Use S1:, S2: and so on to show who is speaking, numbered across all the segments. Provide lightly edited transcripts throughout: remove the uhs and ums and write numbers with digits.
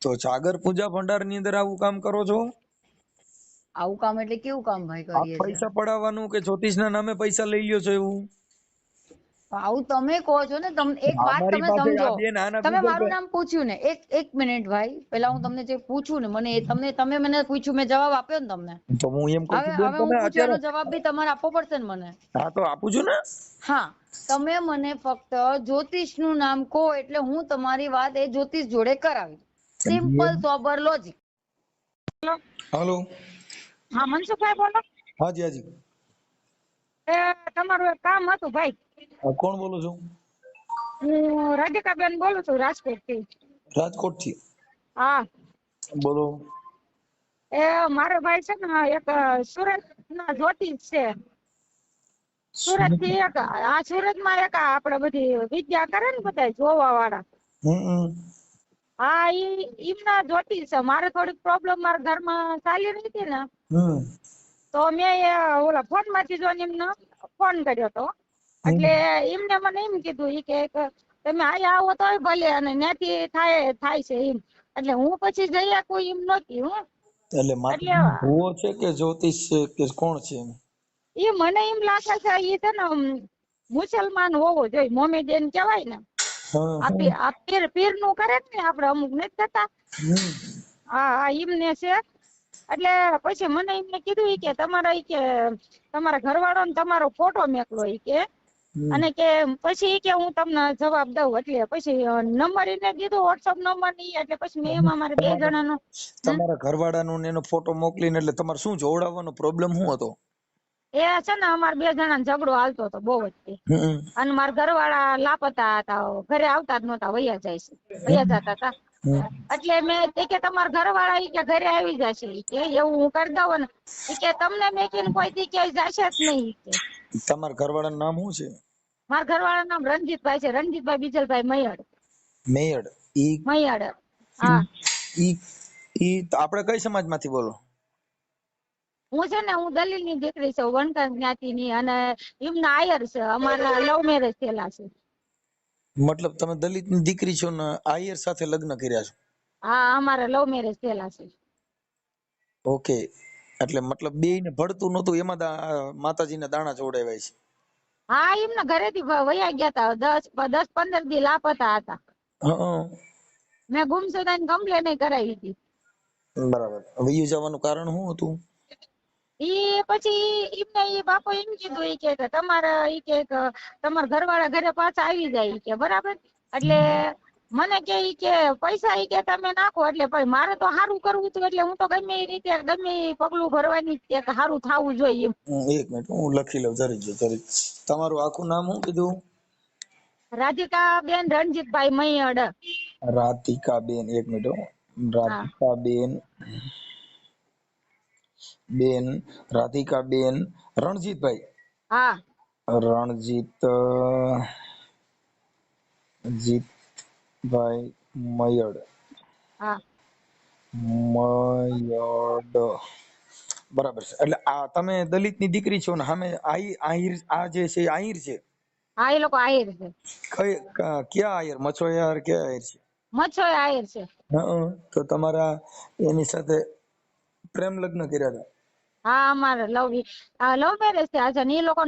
S1: તો જાગર પૂજા ભંડાર ની અંદર આવું કામ કરો છો?
S2: આવું કામ એટલે કેવું કામ ભાઈ
S1: આ
S2: કરીએ છે?
S1: પૈસા પડાવવાનું કે જ્યોતિષ ના નામે પૈસા લઈ લ્યો છો એવું?
S2: આવું તમે કહો છો ને. એક વાત
S1: અમારી
S2: તમે
S1: પાસે
S2: સમજો.
S1: આ બેન આના
S2: તમે
S1: ગૂગલ પે.
S2: મારું નામ પૂછ્યું ને, એક મિનિટ ભાઈ, પેલા હું તમને જે પૂછું ને, તમે મને પૂછ્યું, મેં જવાબ આપ્યો ને તમને.
S1: તો હું એમ કહું
S2: હવે
S1: છું બેન
S2: હવે
S1: તમે
S2: હું પૂછું
S1: અત્યારે.
S2: એનો જવાબ બી તમારે આપવો પડશે ને મને.
S1: હા તો આપું છું ને.
S2: હા, તમે મને ફક્ત જ્યોતિષ નું નામ કહો એટલે હું તમારી વાત એ જ્યોતિષ જોડે કરાવી. Simple sober logic.
S1: હાલો.
S3: હા, મનસુખભાઈ બોલો.
S1: હાજી હાજી.
S3: તમારું એક કામ હતું ભાઈ.
S1: કોણ બોલો છો?
S3: હું રાધિકાબેન બોલું છું, રાજકોટ થી.
S1: રાજકોટ થી.
S3: હા.
S1: બોલો.
S3: મારો ભાઈ છે ને એક સુરત ના જ્યોતિષ છે. સુરત થી સુરત માં એક આપડે બધી વિદ્યા કરે ને બધા જોવા વાળા. હા, એમના જ્યોતિષ છે. મારે થોડીક પ્રોબ્લેમ મારા ઘરમાં ચાલી રહી હતી ને, તો મેં ઓલા ફોન માંથી જોઈને એમને ફોન કર્યો હતો. એટલે એમને મને એમ કીધું કે તમે અહીંયા આવો તોય ભલે, અને ત્યાંથી થાય છે એમ. એટલે હું પછી જઈ કોઈ એમ નહોતી.
S1: એટલે માતાજી ભૂવો છે કે જ્યોતિષ છે કે કોણ છે એમ?
S3: એ મને એમ લાગે છે એ છે ને મુસલમાન હોવો જોઈએ, મોમેડિયન કહેવાય ને. આ પીર નું કરે ને આપડે અમુક નથી થતા. હા, એમને છે. એટલે પછી મને એમને કીધું કે તમારા ઘરવાળો ને તમારો ફોટો મેકલો કે, અને કે પછી કે હું તમને જવાબ દઉં. એટલે પછી નંબર એને દીધો, વોટ્સઅપ નંબર ની. એટલે પછી મેં એમાં મારે 2 જણાનો
S1: તમારા ઘરવાળાનો એનો ફોટો મોકલીને, એટલે તમારે શું જોવડાવવાનો પ્રોબ્લેમ શું હતો?
S3: એ છે ને અમારે 2 જણાનો ઝઘડો હાલતો હતો બહુ જ. અને મારા ઘરવાળા લાપતા હતા, ઘરે આવતા જ નહોતા, વયા જતા હતા. એટલે મેં કે તમારા ઘરવાળા કે ઘરે આવી જશે કે એવું હું કરી દઉં ને, કે તમને મેં કે કોઈ દી ક્યાંય જશે જ નહીં કે.
S1: તમારા ઘરવાળાનું નામ શું છે?
S3: મારા ઘરવાળાનું નામ રણજીતભાઈ છે, રણજીતભાઈ બીજલભાઈ મૈયડ.
S1: મેયડ.
S3: મૈયડ. હા.
S1: આપણે કઈ સમાજમાંથી બોલો?
S3: હું છે ને હું દલીલ ની દીકરી છું, વણકર જ્ઞાતિ ની. અને એમના આયર છે, અમારા લવ મેરેજ થયેલા છે.
S1: મતલબ તમે દલિત ની દીકરી છો ને આયર સાથે લગ્ન કર્યા છો?
S3: હા, અમારા લવ મેરેજ થયેલા છે.
S1: ઓકે, એટલે મતલબ બેયને ભળતું નહોતું, એમાં માતાજીના દાણા જોડાવ્યા છે.
S3: હા, એમના ઘરેથી વયા ગયા હતા, 10-15 દી લાપતા હતા. મેં ગુમસુદાની કમ્પ્લેન કરાવી હતી.
S1: બરાબર. વયું જવાનું કારણ શું હતું?
S3: પછી એમને બાપો એમ કીધું કે તમારા ઘરવાળા ઘરે પાછા આવી જાય કે, બરાબર. એટલે મને કે પૈસા કે તમે નાખો. એટલે ભાઈ મારે તો સારું કરવું હતું, એટલે હું તો ગમે એ રીતે ગમે એ પગલું ભરવાની સારું થવું જોઈએ.
S1: એક મિનિટ હું લખી લઉં, જરી. તમારું આખું નામ શું કીધું?
S3: રાધિકાબેન રણજીતભાઈ મૈયડ.
S1: રાધિકાબેન, એક મિનિટ. રાધિકાબેન રણજીતભાઈ.
S3: હા.
S1: જીતભાઈ મયડ.
S3: હા.
S1: મયડ. બરાબર છે. એટલે આ તમે દલિત ની દીકરી છો ને, સામે આહિર આ જે છે આહિર છે?
S3: હા, એ લોકો આહિર છે.
S1: ક્યાં આહિર? મછોયાર ક્યાં આહિર છે?
S3: મચ્છોય આહિર છે.
S1: તો તમારા એની સાથે પ્રેમ લગ્ન કર્યા હતા?
S3: હા, અમારે લવ મેરેજ થયા છે. એ લોકો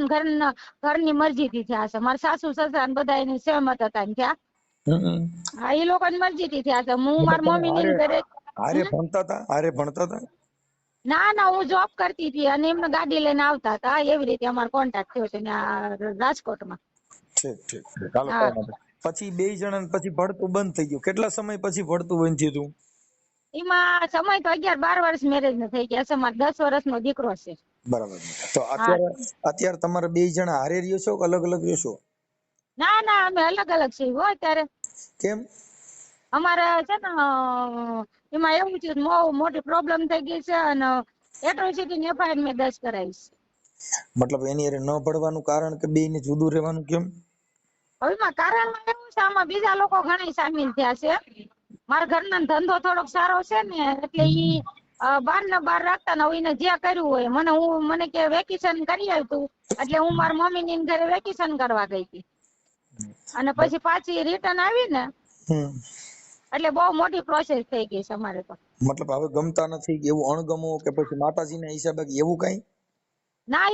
S3: ઘરની મરજી થી થયા છે. મારા સાસુ સસરા બધા એની સહેમત હતા થયા. હા, એ લોકો ની મરજી થી થયા છે. હું મારા મમ્મી ની ઘરે
S1: ભણતા હતા?
S3: ના ના, હું જોબ કરતી હતી અને એમને ગાડી લઈને આવતા હતા. એવી રીતે અમારો કોન્ટેક્ટ થયો છે રાજકોટમાં.
S1: ઠીક. પછી 2 જણા પછી ભણતું બંધ થઈ ગયું. કેટલા સમય પછી ભણતું બંધ થયું હતું?
S3: એમાં સમય તો 11-12 વર્ષ મેરેજ ને થઈ ગયા છે. મારે 10 વર્ષનો દીકરો છે.
S1: બરાબર. તો અત્યારે તમારે 2 જણા હારે રહ્યો છો કે અલગ અલગ રહ્યો છો?
S3: ના ના, અમે અલગ અલગ છીએ અત્યારે.
S1: કેમ?
S3: અમારે છે ને એમાં એવું છે, મોટી પ્રોબ્લેમ થઈ ગઈ છે અને એટ્રોસિટી ની FIR મેં દર્જ કરાવી છે.
S1: મતલબ એની હારે ન ભળવાનું કારણ કે બેયને જુદું રહેવાનું કેમ?
S3: હવે કારણમાં એવું છે, આમાં બીજા લોકો ઘણા સામેલ થયા છે. મારા ઘરનો ધંધો થોડોક સારો છે ને, એટલે ઈ બાર ને બાર રાખતા ને એને જે કર્યું હોય. મને કે વેકેશન કરી આવ્યું, એટલે હું મારા મમ્મી ની ઘરે વેકેશન કરવા ગઈ હતી. અને પછી પાછી રિટર્ન આવી ને, એટલે બહુ મોટી પ્રોસેસ થઈ ગઈ છે અમારે તો.
S1: મતલબ હવે ગમતા નથી કે એવું અણગમો કે પછી માતાજીના હિસાબે કે એવું કઈ?
S3: ના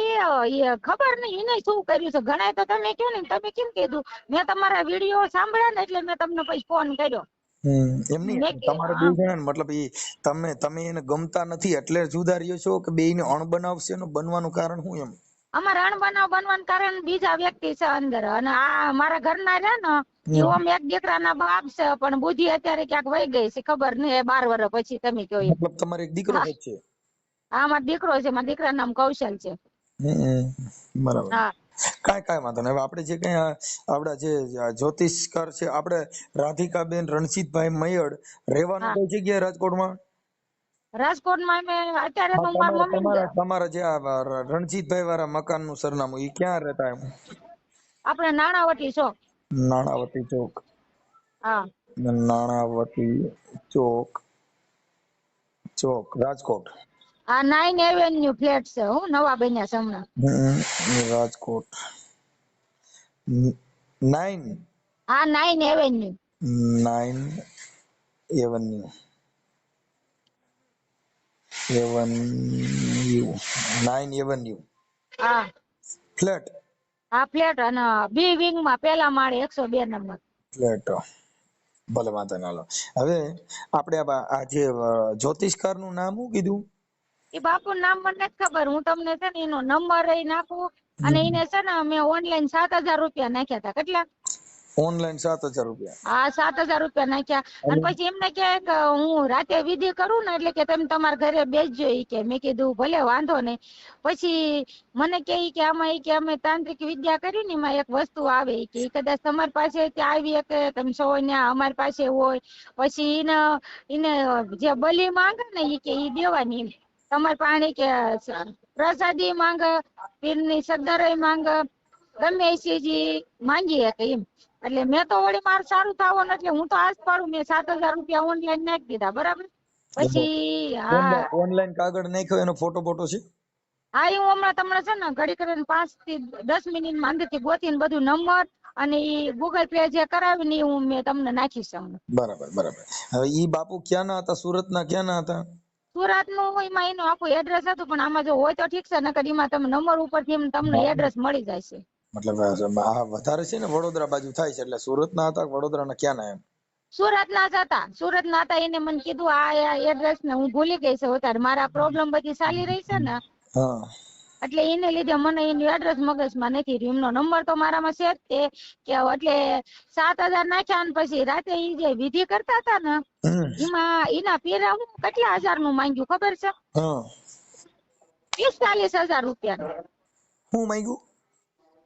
S3: એ ખબર નહીં એને શું કર્યું છે. ઘણા તો તમે કહો ને તમે કેમ કીધું, મેં તમારા વિડીયો સાંભળ્યા ને એટલે મેં તમને પછી ફોન કર્યો.
S1: એમ નહીં,
S3: મેં
S1: તમારે બે જણા મતલબ એ તમે એને ગમતા નથી એટલે જુદા રહ્યો છો કે બેયને અણબનાવશે એનું બનવાનું કારણ શું એમ?
S3: અમારે અણબનાવ બનવાનું કારણ બીજા વ્યક્તિ છે અંદર, અને આ મારા ઘરના રહ્યા ને એ ઓમ એક દીકરાના બાપ છે, પણ બુદ્ધિ અત્યારે ક્યાંક વહી ગઈ છે, ખબર નહીં 12 વર્ષ પછી. તમે કહો એમ.
S1: મતલબ તમારે એક દીકરો છે?
S3: હા, મારો દીકરો છે. મારા દીકરાનું નામ કૌશલ છે.
S1: બરાબર.
S3: હા,
S1: કાંઈ વાંધો નહીં. હવે આપણે જે કઈ આપડા જે જ્યોતિષકાર છે આપણે રાધિકાબેન રણજીતભાઈ મયડ, રહેવાનું
S3: હા.
S1: કઈ જગ્યાએ રાજકોટમાં?
S3: રાજકોટમાં અમે અત્યારે તો મારા મમ્મી
S1: તમારા જે આ રણજીતભાઈ વાળા મકાનનું સરનામું એ ક્યાં રહેતા એમ?
S3: આપણે નાણાવટી છો.
S1: નાણાવટી ચોક.
S3: હા,
S1: નાણાવટી ચોક રાજકોટ.
S3: આ 9 એવેન્યુ ફ્લેટ છે. હું નવા બન્યા છે હમણાં.
S1: રાજકોટ 9
S3: હા, 9 એવેન્યુ.
S1: 9 એવન્યુ 9 એવન્યુ
S3: હા,
S1: ફ્લેટ.
S3: હા ફ્લેટ, અને બી વિંગ માં પેલા માળે 102 નંબર
S1: ફ્લેટ. ભલે વાંધો ના લો. હવે આપણે આ જે જ્યોતિષકાર નું નામ શું કીધું?
S3: એ બાપુ નામ મને નથી ખબર. હું તમને છે ને એનો નંબર નાખું, અને એને છે ને મેં ઓનલાઈન 7,000 રૂપિયા નાખ્યા હતા. કેટલા?
S1: ઓનલાઈન 7,000 રૂપિયા.
S3: હા, 7,000 રૂપિયા નાખ્યા. અને પછી એમને કહે કે હું રાતે વિધિ કરું ને એટલે કે તમે તમારા ઘરે બેસજો. ઈ કે મેં કીધું ભલે વાંધો નહીં. પછી મને કહે કે આમાં કે અમે તાંત્રિક વિદ્યા કરી ને એમાં એક વસ્તુ આવે કે કદાચ તમારી પાસે ત્યાં આવી કે તમે સૌ ને અમારી પાસે હોય, પછી એને જે બલી માંગે ને એ કે ઈ દેવાની. તમારે પાણી કે પ્રસાદી માંગે, પીરની સદ્દરય માંગે, ગમે એ ચીજ માંગીએ કે એમ. એટલે મેં તો વળી મારે સારું થવાનું એટલે હું તો આજ પાડું. મેં 7,000 રૂપિયા ઓનલાઈન નાખી દીધા. બરાબર. પછી હા,
S1: ઓનલાઈન કાગળ નાખ્યો એનો ફોટો છે?
S3: હા, હું હમણાં તમને છે ને ઘડી કરીને 5 થી 10 મિનિટમાં અંદરથી ગોતીને બધું નંબર અને ઈ ગૂગલ પે જે કરાવી ને હું મેં તમને નાખીશ હમણાં.
S1: બરાબર. હવે ઈ બાપુ ક્યાંના હતા? સુરતના ક્યાંના હતા?
S3: સુરત નું એમાં એનું આખું એડ્રેસ હતું, પણ આમાં જો હોય તો ઠીક છે, નકર એમાં તમે નંબર ઉપરથી તમને એડ્રેસ મળી જાય છે.
S1: મતલબ આ વધારે છે ને વડોદરા બાજુ થાય છે, એટલે સુરતના હતા વડોદરાના ક્યાંના એમ?
S3: સુરતના જ હતા. સુરતના હતા. એને મને કીધું આ એડ્રેસ ને હું ભૂલી ગઈ છે અત્યારે. મારા પ્રોબ્લેમ બધી ચાલી રહી છે ને,
S1: હા.
S3: એટલે એને લીધે મને એનું એડ્રેસ મગજમાં નથી રહ્યું. એમનો નંબર તો મારામાં છે જ તે કે એટલે 7,000 નાખ્યા. અને પછી રાતે ઈ જે વિધિ કરતા હતા ને એમાં એના પેરા હું કેટલા હજાર નું માંગ્યું ખબર છે? 45,000 રૂપિયા.
S1: હું માંગ્યું?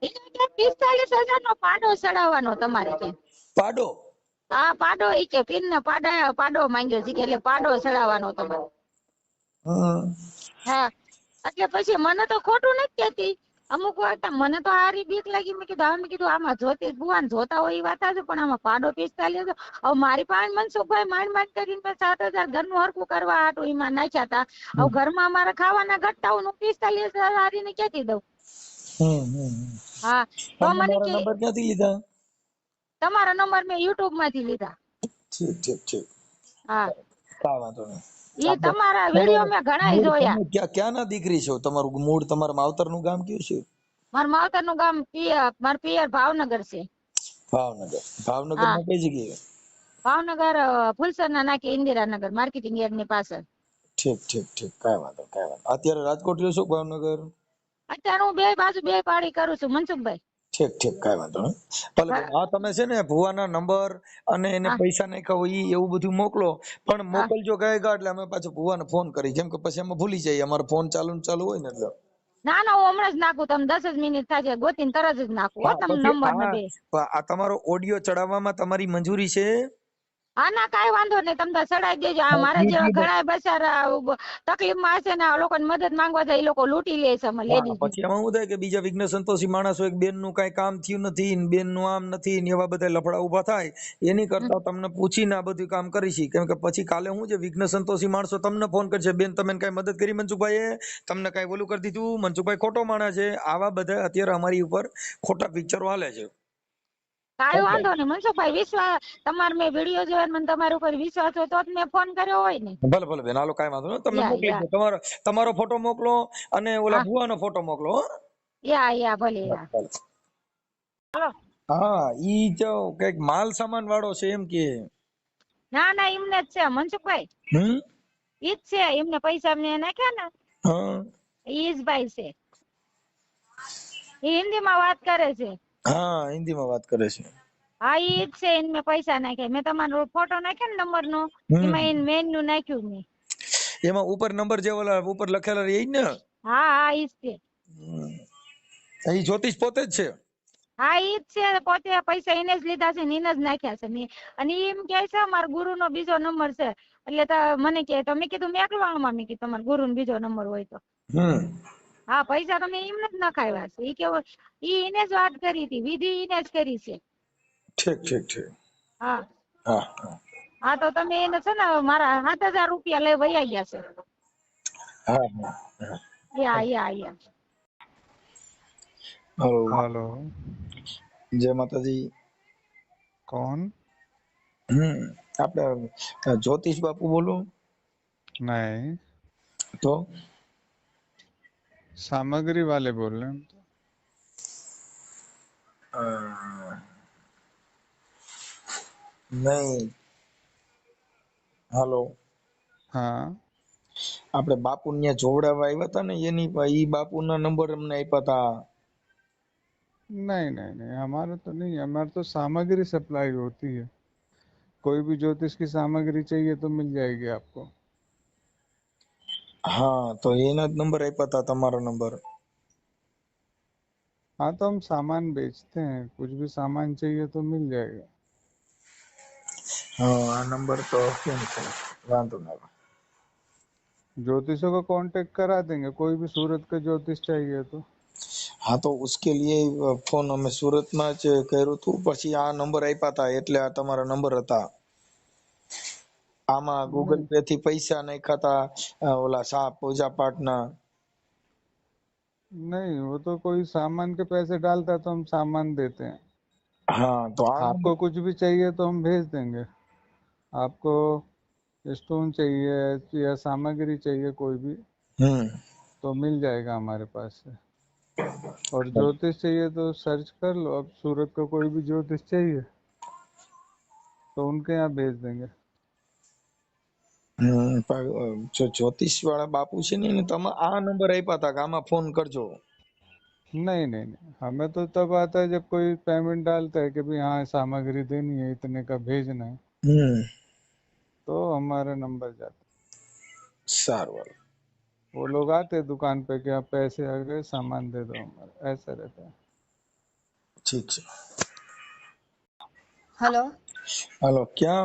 S3: એને કે 45,000 નો પાડો ચડાવવાનો તમારે કે.
S1: પાડો?
S3: હા, પાડો. ઈ કે પીર ને પાડો માંગ્યો છે એટલે પાડો ચડાવવાનો તમારે. હા, એટલે પછી મને તો ખોટું નથી કહેતી. અમુક વાર મને તો હારી બીક લાગી. મેં કીધું આમાં જ્યોતિષ ભુવાન જોતા હોય એ વાત છે, પણ આમાં પાડો 45,000. હવે મારી પાસે મનસુખભાઈ માંડ કરીને 7,000 ઘરનું હરખું કરવા હાટું એમાં નાખ્યા હતા. હવે ઘરમાં અમારે ખાવાના ઘટતા હું 45,000 હારીને ક્યાંથી દઉં? હા, તો મને કે
S1: નંબર ક્યાંથી લીધા?
S3: તમારા નંબર મેં યુટ્યુબ માંથી લીધા.
S1: ઠીક.
S3: હા,
S1: કાંઈ વાંધો નહીં.
S3: ઈ તમારા વિડીયો મેં ઘણાય જોયા.
S1: ક્યાંના દીકરી છો? તમારું મૂળ, તમારા માવતરનું ગામ કયું છે?
S3: મારા માવતરનું ગામ મારા પિયર ભાવનગર છે.
S1: ભાવનગરમાં કઈ જગ્યાએ?
S3: ભાવનગર ફુલસરના નાકે ઇન્દિરાનગર માર્કેટિંગ યાર્ડ ની પાસે.
S1: ઠીક. કાંઈ વાંધો. અત્યારે રાજકોટ રહ્યો છો ભાવનગર?
S3: અત્યારે હું બે બાજુ બે પાડી કરું છું મનસુખભાઈ.
S1: ઠીક. કાંઈ વાંધો નહીં. ભલે. હા, તમે છે ને ભુવાના નંબર અને એને પૈસા નાખ્યા હોય એવું બધું મોકલો, પણ મોકલજો ગયેગા એટલે અમે પાછો ભુવાને ફોન કરી, કેમ કે પછી અમે ભૂલી જઈએ. અમારો ફોન ચાલુ હોય ને એટલે.
S3: ના, હું હમણાં જ નાખું. તમે 10 જ મિનિટ થાય છે ગોતીને તરત જ નાખું. હો, તમે નંબર ને બે.
S1: આ તમારો ઓડિયો ચડાવવામાં તમારી મંજૂરી છે?
S3: હા, ના કાંઈ વાંધો નહીં. તમે ચડાવી દેજો. આ મારા જેવા ઘણા બચારા તકલીફમાં હશે ને આ લોકોને મદદ માંગવા જાય, એ લોકો લૂંટી લે છે લેડીઝ.
S1: પછી એમાં શું થાય કે બીજા વિઘ્ન સંતોષી માણસો, એક બેન નું કઈ કામ થયું નથી, બેન નું આમ નથી ને એવા બધા લફડા ઉભા થાય, એની કરતા તમને પૂછીને આ બધું કામ કરીશી. કેમ કે પછી કાલે હું જે વિઘ્ન સંતોષી માણસો તમને ફોન કરશે, બેન તમે કઈ મદદ કરી મનસુખભાઈએ, તમને કઈ ઓલું કરી દીધું, મનસુખભાઈ ખોટો માણસ છે. આવા બધા અત્યારે અમારી ઉપર ખોટા પિક્ચરો હાલે છે.
S3: કાંઈ વાંધો નહીં મનસુખભાઈ, વિશ્વાસ તમારે, મેં વિડીયો જોઈને મને તમારા ઉપર વિશ્વાસ હોય તો જ મેં ફોન કર્યો હોય ને.
S1: ભલે ભલે બેન, હાલો કાંઈ વાંધો નહીં, તમને
S3: યા
S1: મોકલી
S3: યા
S1: દો. તમારો ફોટો મોકલો અને ઓલા
S3: હા
S1: ભુવાનો ફોટો મોકલો, હો.
S3: યા ભલે યા.
S1: ભલે.
S3: હાલો.
S1: હા, ઈ જો કઈક માલ સામાન વાળો છે એમ કે.
S3: ના ના, એમને જ છે મનસુખભાઈ, ઈ જ છે. એમને પૈસા મેં નાખ્યા ને,
S1: હા
S3: ઈ જ ભાઈ છે. એ હિન્દીમાં વાત કરે છે.
S1: હા, હિન્દીમાં વાત કરે છે.
S3: હા, ઈ જ છે. એને મેં પૈસા નાખ્યા. મેં તમારો ફોટો નાખ્યો ને નંબર નો, એમાં એને મેન નું નાખ્યું મેં.
S1: એમાં ઉપર નંબર જે ઓલા ઉપર લખેલા એ જ ને?
S3: હા હા, ઈ જ છે.
S1: એ જ્યોતિષ પોતે જ છે.
S3: હા, ઈ જ છે. પોતે પૈસા એને જ લીધા છે ને એને જ નાખ્યા છે મેં. અને ઈ એમ કહે છે મારા ગુરુ નો બીજો નંબર છે. એટલે મને કહે તો મેં કીધું મેકલવામાં, મેં કીધું તમારા ગુરુ નો બીજો નંબર હોય તો. હા, પૈસા તો મેં એમને જ નખાવ્યા છે. ઈ કેવું, ઈ એને જ વાત કરી હતી, વિધિ એને જ કરી છે.
S1: ઠીક ઠીક ઠીક.
S3: હા
S1: હા હા
S3: હા, તો તમે એને છે ને મારા 7,000 રૂપિયા લઈ વયા ગયા છે.
S1: હા હા.
S3: યા યા યા.
S4: हेलो,
S1: જય માતાજી.
S4: कौन?
S1: આપણે જ્યોતિષ બાપુ બોલો?
S4: नहीं,
S1: તો
S4: सामग्री वाले बोल रहे हैं।
S1: નહીં. હાલો,
S4: हाँ,
S1: આપણે બાપુ ત્યાં જોવડાવવા આવ્યા હતા ને, ઈ બાપુના નંબર અમને આપ્યા હતા.
S4: नहीं नहीं नहीं, हमारा तो नहीं है। हमारे तो सामग्री सप्लाई होती है। कोई भी ज्योतिष की सामग्री चाहिए तो मिल जाएगी आपको।
S1: હા, તો એના જ નંબર આપ્યા હતા, તમારો નંબર.
S4: हाँ, तो हम सामान बेचते हैं, कुछ भी सामान चाहिए तो मिल जाएगा।
S1: હા, આ નંબર તો કેમ છે, વાંધો ના આવે.
S4: ज्योतिषों को कांटेक्ट करा देंगे, कोई भी सूरत का ज्योतिष चाहिए तो।
S1: हाँ, तो उसके लिए ફોન અમે સુરતમાં જ કર્યું હતું, પછી આ નંબર આપ્યા હતા એટલે આ તમારા નંબર હતા. આમાં ગૂગલ પે થી પૈસા નાખ્યા હતા, ઓલા પૂજા પાઠના.
S4: नहीं, वो तो कोई सामान के पैसे डालता है तो हम सामान देते हैं।
S1: हाँ, तो आ
S4: आपको कुछ भी चाहिए तो हम भेज देंगे। आपको स्टोन चाहिए या सामग्री चाहिए कोई भी तो मिल जाएगा हमारे पास से। और ज्योतिष चाहिए तो सर्च कर लो, अब सूरत का कोई भी ज्योतिष चाहिए तो उनके यहाँ भेज देंगे।
S1: जो જ્યોતિષ વાળા બાપુ છે ને, તમે આ નંબર આપ્યા હતા કે આમાં ફોન કરજો.
S4: नहीं नहीं नहीं, हमें तो तब आता है जब कोई पेमेंट डालता है कि भाई हाँ सामग्री देनी है, इतने का भेजना है, तो हमारा नंबर जाता है।
S1: સારું.
S4: वो लोग आते हैं दुकान पे कि आप पैसे आ गए, सामान दे दो हमारा, ऐसा रहता है।
S1: ઠીક છે.
S2: હેલો,
S1: હાલો, ક્યાં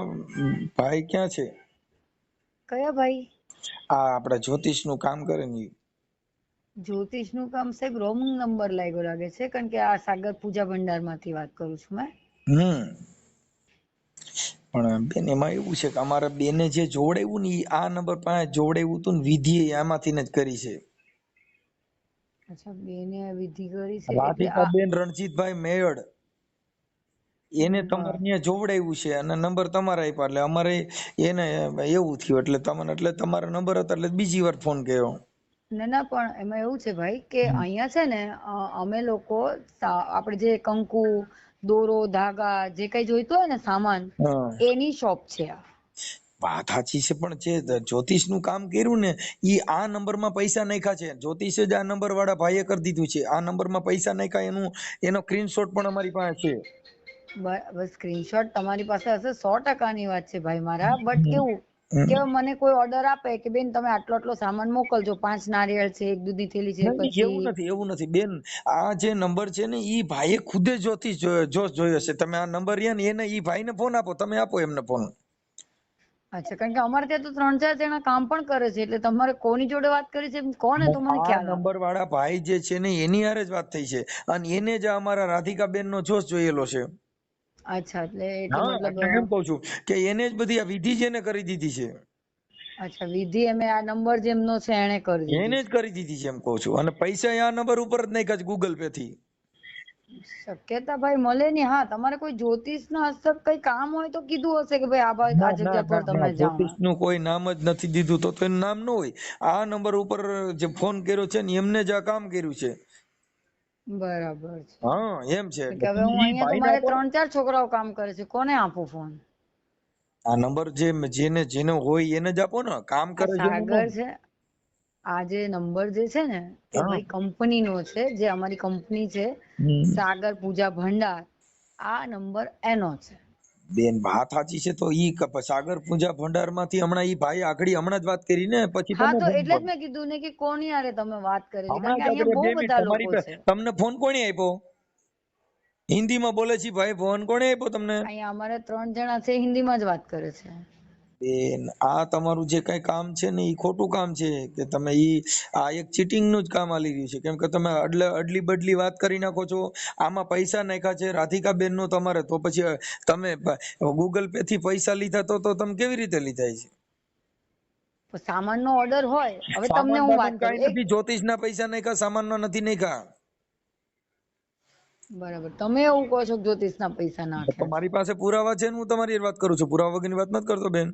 S1: ભાઈ ક્યાં છે?
S2: કયા ભાઈ?
S1: આ આપડા જ્યોતિષ નું કામ કરે ને ઈ.
S2: જ્યોતિષ નું કામ સાહેબ રોંગ નંબર લાગ્યો લાગે છે, કારણ કે આ સાગર પૂજા ભંડાર માંથી વાત કરું છું મેં.
S1: પણ બેન એમાં એવું છે કે અમારા બેને જે જોડાવ્યું ને ઈ આ નંબર પાસે જોડાવ્યું હતું ને, વિધિ આમાંથી જ કરી છે.
S2: અચ્છા, બેને વિધિ કરી છે એટલે
S1: રાધિકા
S2: આ
S1: બેન રણજીતભાઈ મેયડ, એને તમારે ત્યાં જોવડાવ્યું છે અને નંબર તમારા આપ્યા, એટલે અમારે એને એવું થયું એટલે તમને, એટલે તમારા નંબર હતા એટલે બીજી વાર ફોન કર્યો.
S2: ના ના, પણ એમાં એવું છે ભાઈ કે અહીંયા છે ને અમે લોકો આપણે જે કંકુ, દોરો, ધાગા જે કઈ જોઈતું હોય ને સામાન, એની શોપ છે આ.
S1: વાત સાચી છે, પણ જે જ્યોતિષ નું કામ કર્યું ને ઈ આ નંબર માં પૈસા નાખ્યા છે. જ્યોતિષે જ આ નંબર વાળા ભાઈએ કરી દીધું છે. આ નંબર માં પૈસા નાખ્યા એનો સ્ક્રીનશોટ પણ અમારી પાસે છે.
S2: બસ સ્ક્રીનશોટ તમારી પાસે હશે, 100% ની વાત છે ભાઈ મારા. બટ કેવું કે મને કોઈ ઓર્ડર આપે કે બેન તમે આટલો આટલો સામાન મોકલજો, 5 નારિયેળ છે, 1 દૂધની થેલી છે, પછી
S1: એવું નથી બેન, આ જે નંબર છે ને ઈ ભાઈએ ખુદે જ્યોતિષ જોયો છે. તમે આ નંબર એને ઈ ભાઈને ફોન આપો, તમે આપો એમને ફોન.
S2: અચ્છા, કારણ કે અમારે ત્યાં તો 3-4 જણા કામ પણ કરે છે, એટલે તમારે કોની જોડે વાત કરી છે કોને તો મને ખ્યાલ આવે.
S1: નંબર વાળા ભાઈ જે છે ને એની હારે જ વાત થઈ છે, અને એને જ અમારા રાધિકા બેન નો જોશ જોયેલો છે.
S2: અચ્છા, એટલે
S1: મતલબ એમ કહું છું કે એને જ બધી આ વિધિ જ એને કરી દીધી છે.
S2: અચ્છા, વિધિ એમે આ નંબર જેમનો છે એને કરી દીધી,
S1: એને જ કરી દીધી છે એમ કહું છું. અને પૈસા આ નંબર ઉપર જ નાખ્યા છે ગૂગલ પે થી.
S2: શક્યતા ભાઈ મળે નહીં. હા, તમારે કોઈ જ્યોતિષના હસ્તક કઈ કામ હોય તો કીધું હશે કે ભાઈ આ ભાઈ આ જગ્યા પર તમે જાઓ.
S1: જ્યોતિષ નું કોઈ નામ જ નથી દીધું તો એનું નામ ન હોય. આ નંબર ઉપર જે ફોન કર્યો છે ને એમને જ આ કામ કર્યું છે.
S2: બરાબર છે.
S1: હા એમ છે.
S2: કે હવે હું અહીંયા તો મારે 3-4 છોકરાઓ કામ કરે છે, કોને આપું ફોન?
S1: આ નંબર જેને જેનો હોય એને જ આપો ને, કામ કરે છે.
S2: સાગર છે, આ જે નંબર જે છે ને એ ભાઈ કંપનીનો છે, જે અમારી કંપની છે સાગર પૂજા ભંડાર, આ નંબર એનો છે.
S1: બેન વાત સાચી છે. તો ઈ સાગર પૂજા ભંડાર માંથી હમણાં ઈ ભાઈ આગળ હમણાં જ વાત કરી ને, પછી
S2: હા તો એટલે જ મેં કીધું ને કે કોની યારે તમે વાત કરેલી, કારણ કે અહીંયા બહુ બધા લોકો છે.
S1: તમને ફોન કોણે આપ્યો? હિન્દીમાં બોલે છે ભાઈ, ફોન કોણે આપ્યો તમને?
S2: અહીંયા અમારે 3 જણા છે, હિન્દીમાં જ વાત કરે છે.
S1: બેન આ તમારું જે કઈ કામ છે ને ઈ ખોટું કામ છે, કે તમે આ એક ચીટિંગ નું જ કામ આલી રહ્યું છે. કેમ કે તમે અડલી બદલી વાત કરી નાખો છો. આમાં પૈસા નાખ્યા છે રાધિકા બેન નું તમારે, તો પછી તમે ગૂગલ પે થી પૈસા લીધા તો તમે કેવી રીતે લીધા છે?
S2: સામાન નો ઓર્ડર હોય. હવે તમને હું વાત કરું,
S1: નથી જ્યોતિષ ના પૈસા નાખ્યા, સામાન ના નથી નાખ્યા.
S2: બરાબર, તમે એવું કહો છો જ્યોતિષ ના પૈસા નાખ્યા?
S1: મારી પાસે પુરાવા છે ને હું તમારી વાત કરું છું. પુરાવા વગરની વાત નથી કરતો બેન.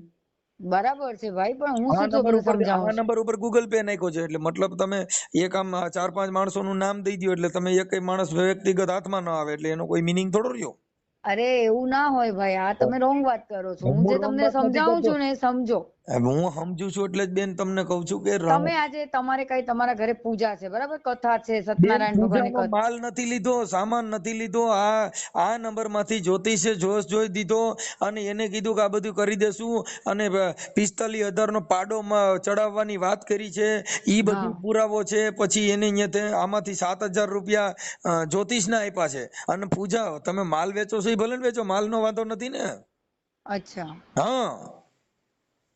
S2: બરાબર છે ભાઈ, પણ હું શું તમને સમજાવું?
S1: આ નંબર ઉપર ગૂગલ પે નાખ્યો છે એટલે મતલબ તમે એક આમ 4-5 માણસોનું નામ દઈ દો એટલે તમે એક માણસ વ્યક્તિગત હાથમાં ન આવે એટલે એનો કોઈ મિનિંગ થોડો રહ્યો.
S2: અરે એવું ના હોય ભાઈ, આ તમે રોંગ વાત કરો છો. હું જે તમને સમજાવું છું ને એ સમજો.
S1: હું સમજુ છું એટલે જ બેન તમને કહું છું કે
S2: તમે આજે તમારે કઈ તમારા ઘરે પૂજા છે, બરાબર, કથા છે, સત્યનારાયણ ભગવાનની કથા,
S1: માલ નથી લીધો, સામાન નથી લીધો. આ નંબર માંથી જ્યોતિષે જોશ જોઈ દીધો અને એને કીધું કે આ બધું કરી દેશું અને 45,000 નો પાડો ચડાવવાની વાત કરી છે. ઈ બધું પુરાવો છે. પછી એને આમાંથી 7,000 રૂપિયા જ્યોતિષ ના આપ્યા છે અને પૂજા તમે માલ વેચો છો, ભલે વેચો, માલ નો વાંધો નથી ને.
S2: અચ્છા
S1: હા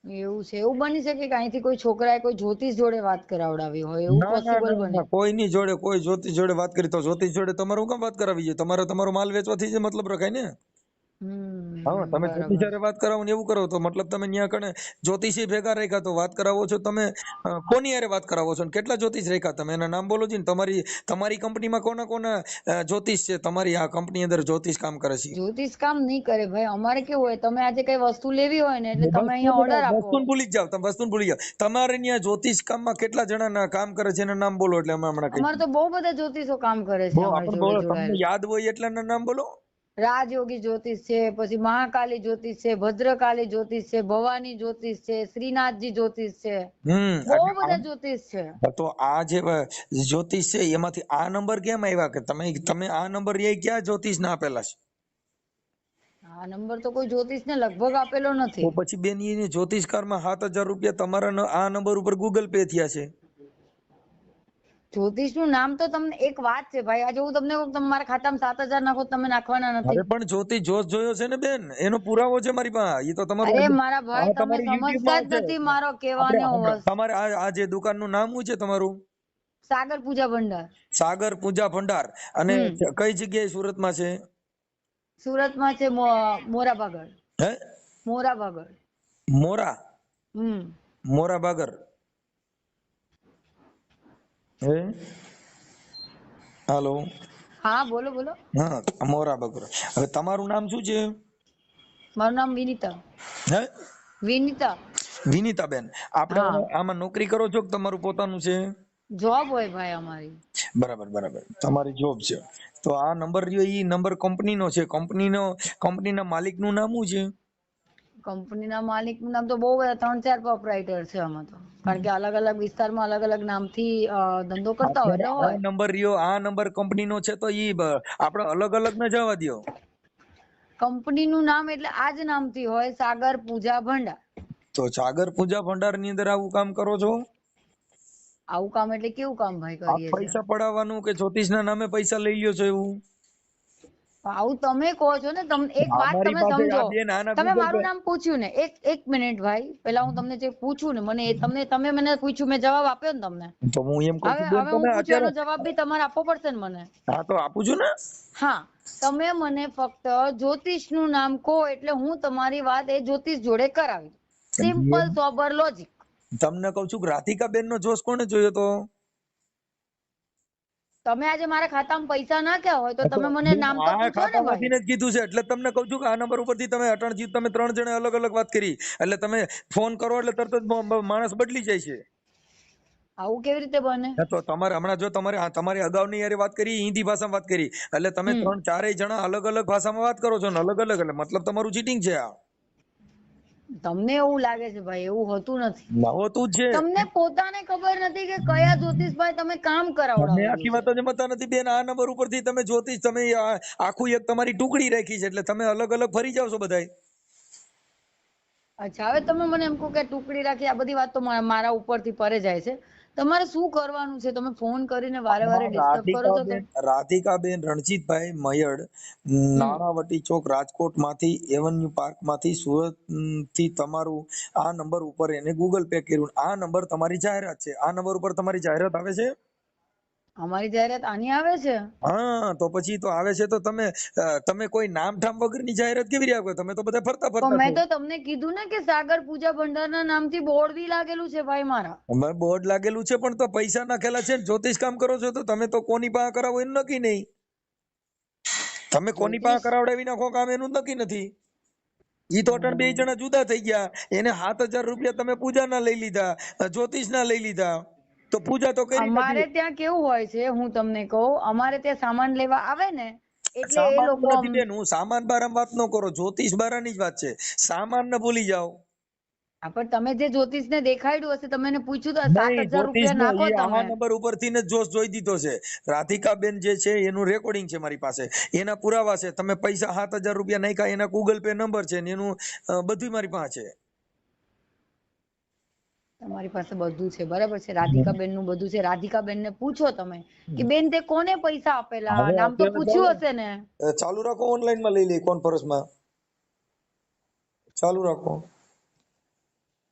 S2: એવું છે. એવું બની શકે કે અહીંથી કોઈ છોકરાએ કોઈ જ્યોતિષ જોડે વાત કરાવડાવી હોય, એવું પોસિબલ બને?
S1: કોઈની જોડે, કોઈ જ્યોતિષ જોડે વાત કરી તો જ્યોતિષ જોડે તમારું કામ વાત કરાવી છે? તમારો માલ વેચવાથી જ મતલબ રખાય ને. હા તમે જ્યોતિષારે વાત કરાવો ને એવું કરો તો મતલબ તમે ત્યાં કણે જ્યોતિષી ભેગા રાખ્યા તો વાત કરાવો છો તમે. કોની હારે વાત કરાવો છો? કેટલા જ્યોતિષ રાખ્યા તમે? એના નામ બોલો છો ને. તમારી કંપનીમાં કોના જ્યોતિષ છે? તમારી આ કંપની અંદર જ્યોતિષ કામ કરે છે?
S2: જ્યોતિષ કામ નહીં કરે ભાઈ. અમારે કેવું હોય, તમે આજે કઈ વસ્તુ લેવી હોય ને એટલે તમે અહીંયા ઓર્ડર આપો.
S1: વસ્તુને ભૂલી જાવ, તમે વસ્તુને ભૂલી જાવ. તમારે ત્યાં જ્યોતિષ કામમાં કેટલા જણા કામ કરે છે એના નામ બોલો એટલે અમે હમણાં કહીએ.
S2: અમારે તો બહુ બધા જ્યોતિષો કામ કરે છે અમારી જોડે જોડાયેલા.
S1: તમને યાદ હોય એટલાના નામ બોલો.
S2: રાજયોગી જ્યોતિષ છે, પછી મહાકાલી જ્યોતિષ છે, ભદ્રકાલી જ્યોતિષ છે, ભવાની જ્યોતિષ છે, શ્રીનાથજી જ્યોતિષ છે, બહુ બધા જ્યોતિષ છે.
S1: તો આ જે જ્યોતિષ છે એમાંથી આ નંબર કેમ આવ્યા કે તમે આ નંબર એ ક્યાં જ્યોતિષ ના આપેલા છે?
S2: આ નંબર તો કોઈ જ્યોતિષ ને લગભગ આપેલો નથી.
S1: તો પછી બેન એ જ્યોતિષકારમાં 7,000 રૂપિયા તમારા આ નંબર ઉપર ગૂગલ પે થયા છે.
S2: જ્યોતિષ નું નામ તો તમને એક વાત છે ભાઈ, આજે હું તમને કહું તમારા ખાતામાં 7,000 નાખો, તમે નાખવાના નથી.
S1: અરે પણ જ્યોતિષ જોશ જોયો છે ને બેન, એનો પુરાવો છે મારી પાસે. એ તો તમારું.
S2: અરે મારા ભાઈ તમે સમજતા જ નથી મારો કહેવાનો.
S1: તમારે આ જે દુકાનનું નામ શું છે તમારું?
S2: સાગર પૂજા ભંડાર.
S1: સાગર પૂજા ભંડાર. અને કઈ જગ્યાએ સુરતમાં છે?
S2: સુરતમાં છે મોરાભાગળ.
S1: હે
S2: મોરાભાગળ.
S1: મોરાભાગળ. હે હાલો.
S2: હા બોલો બોલો.
S1: હા મોરાભાગળ. હવે તમારું નામ શું છે?
S2: મારું નામ વિનીતા.
S1: હે
S2: વિનીતા.
S1: વિનીતાબેન, આપણે આમાં નોકરી કરો છો કે તમારું પોતાનું છે?
S2: જોબ હોય ભાઈ અમારી.
S1: બરાબર, તમારી જોબ છે. તો આ નંબર રહ્યો ઈ નંબર કંપનીનો છે. કંપનીના માલિકનું નામ શું છે?
S2: કંપનીના માલિકનું નામ તો બહુ બધા 3-4 પ્રોપરાઇટર છે આમાં તો, કારણ કે અલગ અલગ વિસ્તારમાં અલગ અલગ નામથી ધંધો કરતા હોય.
S1: આ નંબર રહ્યો, આ નંબર કંપનીનો છે તો ઈ આપણે અલગ અલગ ન જવા દો.
S2: કંપનીનું નામ એટલે આ જ નામથી હોય, સાગર પૂજા ભંડાર.
S1: તો સાગર પૂજા ભંડાર ની અંદર આવું કામ કરો છો?
S2: આવું કામ એટલે કેવું કામ ભાઈ કરીએ છીએ?
S1: પૈસા પડાવવાનું કે જ્યોતિષના નામે પૈસા લઈ લ્યો છો એવું?
S2: આવું તમે કહો છો ને. તમને એક વાત તમે સમજો, તમે મારું નામ પૂછ્યું ને, એક મિનિટ ભાઈ, પેલા હું તમને જે પૂછું ને મને તમે મને પૂછ્યું, મેં જવાબ આપ્યો ને તમને.
S1: તો હું એમ કહું છું
S2: હવે હું પૂછ્યું એનો જવાબ બી તમારે આપવો પડશે ને મને.
S1: હા તો આપું છું ને.
S2: હા તમે મને ફક્ત જ્યોતિષ નું નામ કહો એટલે હું તમારી વાત એ જ્યોતિષ જોડે કરાવી. Simple sober logic.
S1: તમને કહું છું કે રાધિકા બેન નો જોશ કોને જોયો તો?
S2: તમે આજે મારા ખાતામાં પૈસા નાખ્યા હોય તો તમે મને નામ તો
S1: આ
S2: પૂછો ને
S1: ખાતામાંથી
S2: ભાઈ.
S1: જ કીધું છે એટલે તમને કહું છું કે આ નંબર ઉપરથી તમે અટણજી તમે 3 જણે અલગ અલગ વાત કરી એટલે તમે ફોન કરો એટલે તરત જ માણસ બદલી જાય છે.
S2: આવું કેવી રીતે બને?
S1: હા, તો તમારે હમણાં જો તમારી અગાઉની યારે વાત કરી હિન્દી ભાષામાં વાત કરી એટલે તમે 3-4 જણા અલગ અલગ ભાષામાં વાત કરો છો ને અલગ અલગ એટલે મતલબ તમારું ચીટિંગ છે. આ
S2: તમને એવું લાગે છે ભાઈ, એવું હોતું નથી.
S1: નવો તું જ છે.
S2: તમને પોતાને ખબર નથી કે કયા જ્યોતિષભાઈ તમે કામ
S1: તમે
S2: કરાવડાવેલું
S1: આખી
S2: છે.
S1: વાત જમતા નથી બેન. આ નંબર ઉપરથી તમે જ્યોતિષ તમે આખું એક તમારી ટુકડી રાખી છે એટલે તમે અલગ અલગ ફરી જાવ છો બધાય.
S2: અચ્છા, હવે તમે મને એમ કહો કે ટુકડી રાખી, આ બધી વાત તો મારા ઉપરથી પરે જાય છે. તમારે શું કરવાનું છે? તમે ફોન કરીને વારે વારે ડિસ્ટર્બ કરો છો તો
S1: રાધિકાબેન રણજીતભાઈ મયડ, નાણાવટી ચોક, રાજકોટ માંથી, એવન્યુ પાર્ક માંથી, સુરત થી તમારું આ નંબર ઉપર એને ગૂગલ પે કર્યું. આ નંબર તમારી જાહેરાત છે. આ નંબર ઉપર તમારી જાહેરાત આવે છે.
S2: અમારી જાહેરાત આની આવે છે?
S1: હા, તો પછી તો આવે છે તો તમે કોઈ નામ ઠામ વગરની જાહેરાત કેવી રીતે આપો? તમે તો બધા ફરતા
S2: તો
S1: ફરતા
S2: મેં
S1: છો.
S2: તો તમને કીધું ને કે સાગર પૂજા ભંડારના નામથી બોર્ડ બી લાગેલું છે ભાઈ મારા.
S1: અમે બોર્ડ લાગેલું છે પણ તો પૈસા નાખેલા છે ને જ્યોતિષ કામ કરો છો તો તમે તો કોની પાસે કરાવો એનું નક્કી નહીં. તમે કોની પાસે કરાવડાવી નાખો કામ એનું નક્કી નથી. ઈ તો અટણ 2 જણા જુદા થઈ ગયા. એને 7,000 રૂપિયા તમે પૂજાના લઈ લીધા, જ્યોતિષના લઈ લીધા. તો પૂજા તો કરી
S2: અમારે
S1: નથી.
S2: ત્યાં કેવું હોય છે, હું તમને કહું, અમારે ત્યાં સામાન લેવા આવે ને એટલે એ
S1: સામાન
S2: લોકો
S1: નથી બેન, હું સામાન બારામાં વાત ન કરો, જ્યોતિષ બારાની જ વાત છે. સામાન ને ભૂલી જાઓ.
S2: પણ તમે જે જ્યોતિષને દેખાડ્યું હશે, તમે એને પૂછ્યું તો
S1: નહીં,
S2: 7,000 રૂપિયા નાખો
S1: આ
S2: તમે.
S1: નંબર ઉપરથી ને જોશ જોઈ દીધો છે. રાધિકાબેન જે છે એનું રેકોર્ડિંગ છે મારી પાસે, એના પુરાવા છે. તમે પૈસા 7,000 રૂપિયા નાખ્યા, એના ગૂગલ પે નંબર છે ને એનું બધું મારી પાસે છે.
S2: તમારી પાસે બધું છે, બરાબર છે. રાધિકાબેન નું બધું છે. રાધિકાબેન ને પૂછો તમે કે બેન તે કોને પૈસા આપેલા,
S1: હવે
S2: નામ તો
S1: અત્યારે
S2: પૂછ્યું હશે ને.
S1: ચાલુ રાખો, ઓનલાઈન માં લઈ લે, કોન્ફરન્સ માં ચાલુ રાખો.